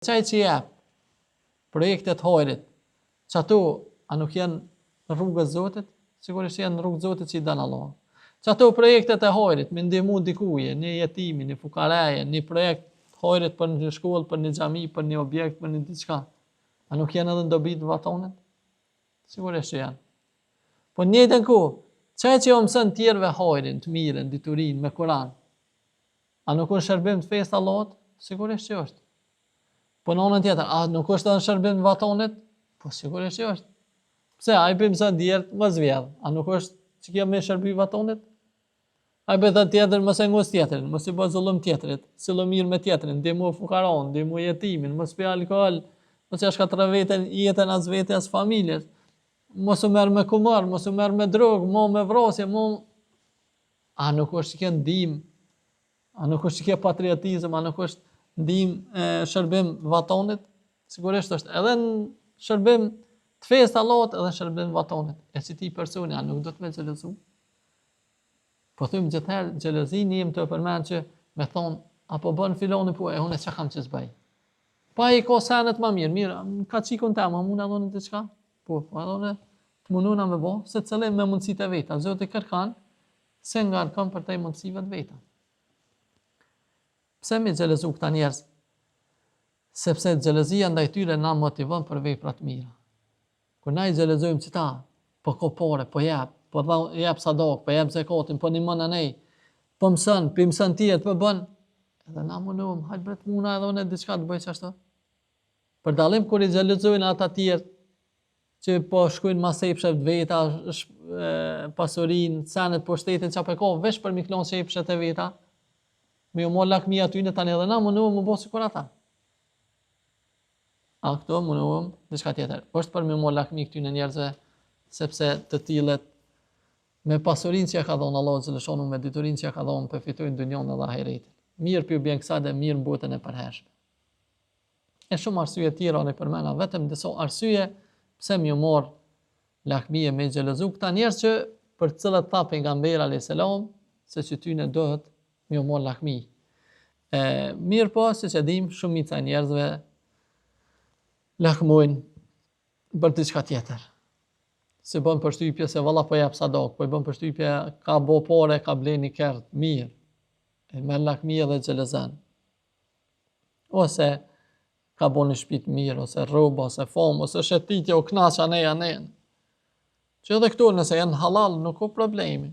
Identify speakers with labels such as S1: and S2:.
S1: Qaj që jep projektet hajrit, që ato a nuk janë në rrugës Zotit, sigurisht janë në rrugës Zotit që i dan Allah. Që ato projektet e hajrit, me ndihmu dikuje, një jetimi, një fukaraje, një projekt hajrit për një shkollë, për një xhami, për një objekt, për një diçka, a nuk janë edhe në dobi të vatonet? Sigurisht që janë. Po në njëjtën kohë, çaj që o mëson tjerëve hajrin, të mirën, diturinë me Kur'an, a nuk është shërbim të fesë Allahut? Sigurisht që është. Po në anën tjetër, a nuk është edhe shërbim të vatonet? Po sigurisht që është. Pse ai bëjmë sa djerë mos vjedh, a nuk është që kjo me shërbim vatonet? Ai bëhet tjetër mos e ngos tjetrin, mos i bëj zullum tjetrit, sillo mirë me tjetrin, ndihmo fukaron, ndihmo jetimin, mos pi alkool, mos ja shkatërro veten jetën as vetes as familjes. Mos u merr me kumar, mos u merr me drogë, me vrasje, a nuk është që kjo ndihmë? A nuk është që kjo patriotizëm, a nuk është ndihmë shërbim vatonit? Sigurisht është edhe në shërbim të fesë Allahut, edhe shërbim vatonit. E si ti personi, a nuk do të me xhelozu? Po thujmë gjithherë, xhelozi njëm të përmend që me thonë, apo bën filoni po, unë çka kam që s'baj. Pa i ka senet më mirë, ka qikun ta, ma muna dhoni të qka? Po, adhone, të mununa me bo, se të cëllim me mundësit e veta. Zoti kërkan, se nga ngarkon për te mundësive të veta. Pse mi xhelozu këta njerëz? Sepse xhelozia ndaj tyre na motivon për vepra të mira. Kur na i xhelozojmë që ta, po ka pore, po jep, po jep sadak, po jep zakatin, po nimon anej, po mëson tjetër, po bën, edhe na mundohem, hajt bret muna edhe unë diçka të bëj çashtu. Për dallim kur i xhelozojnë ata tjerë që po shkojnë mas epshet veta, pasurinë, senet po shtetin çapo ka veç për mi klon epshet e veta. Me u mor lakmia aty në tani edhe na mundohem më bëj sikur ata. A këto mundohem diçka tjetër. Është për me mor lakmi këty në njerëzve, sepse të tillët me pasurinë që ka dhënë Allahu xhaleshonu, me diturinë që ka dhënë, përfitojnë dunjon edhe ahiretin. Mirë pi u bën kësaj dhe mirë në botën e përhershme. E shumë arsye tjera ne përmenda vetëm disa arsye pse më u mor lakmie me xhelozu këta njerëz që për të cilët tha pejgamberi alayhis salam se që ty në dohet më u mor lakmi. Mirë po, siç e dim, shumica e njerëzve lakmojnë për diçka tjetër. Se bën përshtypje se valla po jap sadak, po i bën përshtypje ka bo pore, ka ble një kert, mirë. E merr lakmi edhe xhelozan. Ose ka bo një shtëpi të mirë, ose rroba, ose famë, ose shëtitje, o knaq anej. Që edhe këtu nëse janë halal, nuk ka problemi.